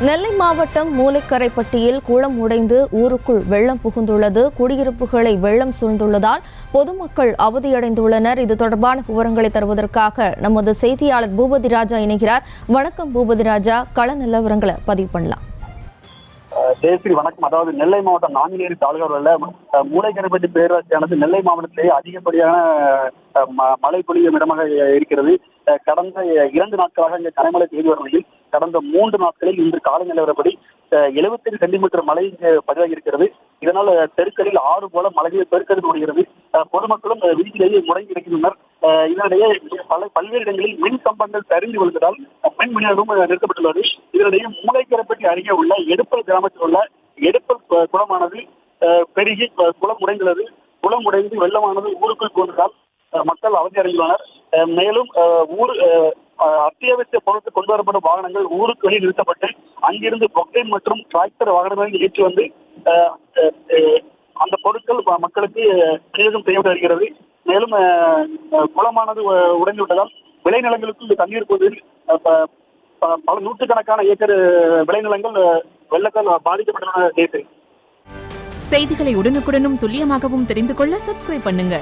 நெல்லை மாவட்டம் மூலைக்கரைப்பட்டியில் குளம் உடைந்து ஊருக்குள் வெள்ளம் புகுந்துள்ளது. குடியிருப்புகளை வெள்ளம் சூழ்ந்துள்ளதால் பொதுமக்கள் அவதியடைந்துள்ளனர். இது தொடர்பான விவரங்களை தருவதற்காக நமது செய்தியாளர் பூபதி ராஜா இணைகிறார். வணக்கம் பூபதி ராஜா, கள நிலவரங்களை பதிவு பண்ணலாம். ஜெயஸ்ரீ வணக்கம். அதாவது நெல்லை மாவட்டம் நாங்குநேரி தாலுகாவில் மூலைக்கரைப்பட்டி பேரூராட்சியானது நெல்லை மாவட்டத்திலேயே அதிகப்படியான மழை பொழியும் இடமாக இருக்கிறது. கடந்த 2 நாட்களாக இங்கு கனமழை பெய்து வரும் நிலையில் கடந்த 3 நாட்களில் இன்று காலை நிலவரப்படி 75 சென்டிமீட்டர் மழை பதிவாகி இருக்கிறது. இதனால் தெருக்களில் 6 போல மழைகள் பெருக்கெடுத்து ஓடுகிறது. பொதுமக்களும் வீட்டிலேயே முடங்கி இருக்கின்றனர். இதனிடையே பல்வேறு இடங்களில் மின் கம்பங்கள் சரிந்து விழுந்ததால் மின் விநியோகமும் நிறுத்தப்பட்டுள்ளது. இதனிடையே மூலைக்கரைப்பட்டி அருகே உள்ள எடுப்பல் கிராமத்தில் உள்ள எடுப்பல் குளமானது பெருகி குளம் உடைந்துள்ளது. குளம் உடைந்து வெள்ளமானது ஊருக்குள் புகுந்ததால் மக்கள் அவதியடைந்துள்ளனர். மேலும் அத்தியாவசிய பொருட்கள் கொண்டு வரப்படும் வாகனங்கள் ஊருக்கு வெளியே நிறுத்தப்பட்டு அங்கிருந்து பொக்லைன் மற்றும் டிராக்டர் வாகனங்களில் ஏற்றி வந்து அந்த பொருட்கள் மக்களுக்கு விநியோகம் செய்யப்பட்டு வருகிறது. மேலும் குளமானது உடைந்து விட்டதால் விளைநிலங்களுக்கு தண்ணீர் போவதில் பல நூற்றுக்கணக்கான ஏக்கர் விளைநிலங்கள் வெள்ளத்தால் பாதிக்கப்பட்டுள்ளன. செய்திகளை உடனுக்குடனும் துல்லியமாகவும் தெரிந்து கொள்ள சப்ஸ்கிரைப் பண்ணுங்க.